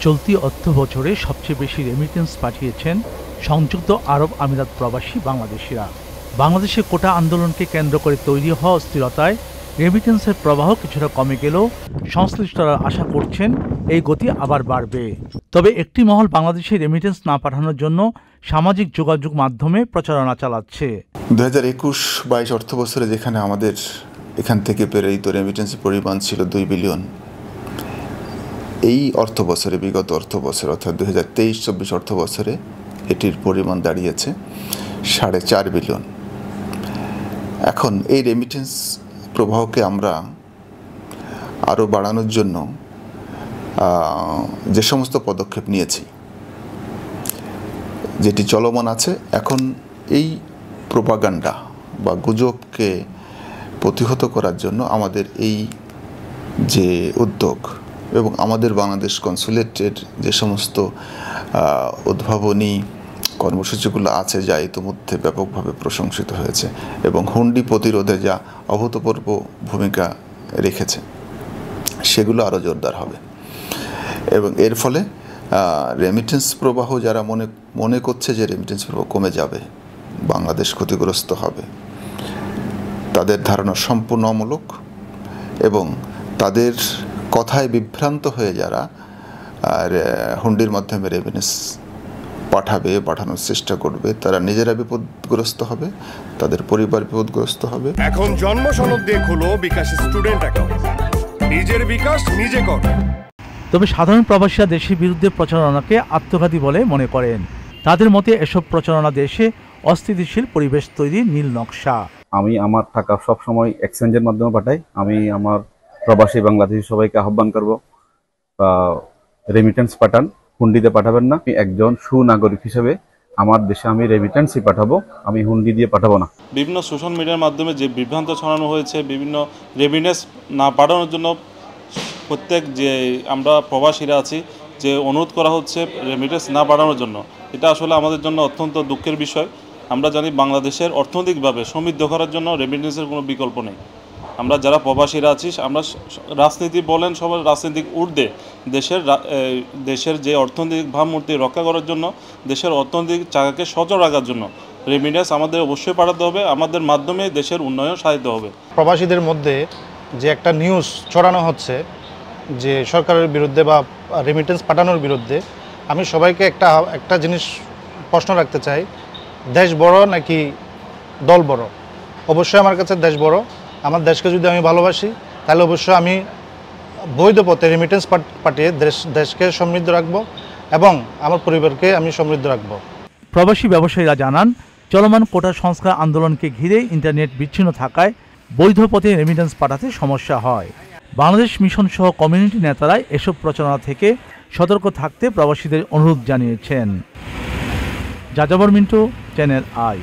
চলতি অর্থবছরে সবচেয়ে বেশি রেমিটেন্স পাঠিয়েছেন সংযুক্ত আরব আমিরাত প্রবাসী বাংলাদেশিরা। বাংলাদেশে কোটা আন্দোলনকে কেন্দ্র করে তৈরি হওয়া অস্থিরতায় রেমিটেন্সের প্রবাহ কিছুটা কমে গেলেও সংশ্লিষ্টরা আশা করছেন এই গতি আবার বাড়বে। তবে একটি মহল বাংলাদেশে রেমিটেন্স না পাঠানোর জন্য সামাজিক যোগাযোগ মাধ্যমে প্রচারণা চালাচ্ছে। 2021-22 অর্থ বছরে যেখানে আমাদের এখান থেকে প্রেরিত রেমিটেন্সের পরিমাণ ছিল 2 বিলিয়ন, এই অর্থ বছরে, বিগত অর্থ বছর অর্থাৎ 2023-24 অর্থ বছরে এটির পরিমাণ দাঁড়িয়েছে 4.5 বিলিয়ন। এখন এই রেমিটেন্স প্রবাহকে আমরা আরও বাড়ানোর জন্য যে সমস্ত পদক্ষেপ নিয়েছি, যেটি চলমান আছে, এখন এই প্রোপাগান্ডা বা গুজবকে প্রতিহত করার জন্য আমাদের এই যে উদ্যোগ এবং আমাদের বাংলাদেশ কনসুলেটের যে সমস্ত উদ্ভাবনী কর্মসূচিগুলো আছে, যা ইতিমধ্যে ব্যাপকভাবে প্রশংসিত হয়েছে এবং হুন্ডি প্রতিরোধে যা অভূতপূর্ব ভূমিকা রেখেছে, সেগুলো আরও জোরদার হবে এবং এর ফলে রেমিটেন্স প্রবাহ যারা মনে করছে যে রেমিটেন্স প্রবাহ কমে যাবে, বাংলাদেশ ক্ষতিগ্রস্ত হবে, তাদের ধারণা সম্পূর্ণ অমূলক এবং তাদের কথায় বিভ্রান্ত হয়ে যারা হুন্ডির মাধ্যমে রেমিটেন্স পাঠানোর চেষ্টা করবে, তারা নিজেরা বিপদগ্রস্ত হবে, তাদের পরিবার বিপদগ্রস্ত হবে। এখন জন্ম সনদ দিয়ে খোলো বিকাশ স্টুডেন্ট অ্যাকাউন্ট, নিজের বিকাশ নিজে কর। তবে সাধারণ প্রবাসীরা দেশের বিরুদ্ধে প্রচারণাকে আত্মঘাতী বলে মনে করেন। তাদের মতে এসব প্রচারণা দেশে অস্থিতিশীল পরিবেশ তৈরির নীল নকশা। আমি আমার টাকা সব সময় এক্সচেঞ্জের মাধ্যমে পাঠাই। আমি আমার প্রবাসী বাংলাদেশি সবাইকে আহ্বান করব, রেমিটেন্স পাঠান, হুন্ডিতে পাঠাবেন না। আমি একজন সুনাগরিক হিসেবে আমার দেশে আমি রেমিটেন্সই পাঠাবো, আমি হুন্ডি দিয়ে পাঠাবো না। বিভিন্ন সোশ্যাল মিডিয়ার মাধ্যমে যে বিভ্রান্ত ছড়ানো হয়েছে, বিভিন্ন রেমিটেন্স না পাঠানোর জন্য প্রত্যেক যে আমরা প্রবাসীরা আছি যে অনুরোধ করা হচ্ছে রেমিটেন্স না পাঠানোর জন্য, এটা আসলে আমাদের জন্য অত্যন্ত দুঃখের বিষয়। আমরা জানি বাংলাদেশের অর্থনৈতিকভাবে সমৃদ্ধ করার জন্য রেমিটেন্সের কোনো বিকল্প নেই। আমরা যারা প্রবাসীরা আছি, আমরা রাজনীতি বলেন সবার রাজনৈতিক ঊর্ধ্বে দেশের যে অর্থনৈতিক ভাবমূর্তি রক্ষা করার জন্য, দেশের অর্থনৈতিক চাকাকে সচল রাখার জন্য রেমিটেন্স আমাদের অবশ্যই পাঠাতে হবে। আমাদের মাধ্যমে দেশের উন্নয়ন সাধিত হবে। প্রবাসীদের মধ্যে যে একটা নিউজ ছড়ানো হচ্ছে যে সরকারের বিরুদ্ধে বা রেমিটেন্স পাঠানোর বিরুদ্ধে, আমি সবাইকে একটা জিনিস প্রশ্ন রাখতে চাই, দেশ বড় নাকি দল বড়? অবশ্যই আমার কাছে দেশ বড়। আমার দেশকে যদি আমি ভালোবাসি, তাহলে অবশ্যই আমি বৈধ পথে রেমিটেন্স পাঠিয়ে দেশকে সমৃদ্ধ রাখবো এবং আমার পরিবারকে আমি সমৃদ্ধ রাখবো। প্রবাসী ব্যবসায়ীরা জানান, চলমান কোটা সংস্কার আন্দোলনকে ঘিরে ইন্টারনেট বিচ্ছিন্ন থাকায় বৈধ পথে রেমিটেন্স পাঠাতে সমস্যা হয়। বাংলাদেশ মিশন সহ কমিউনিটি নেতারা এসব প্রচারণা থেকে সতর্ক থাকতে প্রবাসীদের অনুরোধ জানিয়েছেন। যাযাবর মিন্টু, চ্যানেল আই।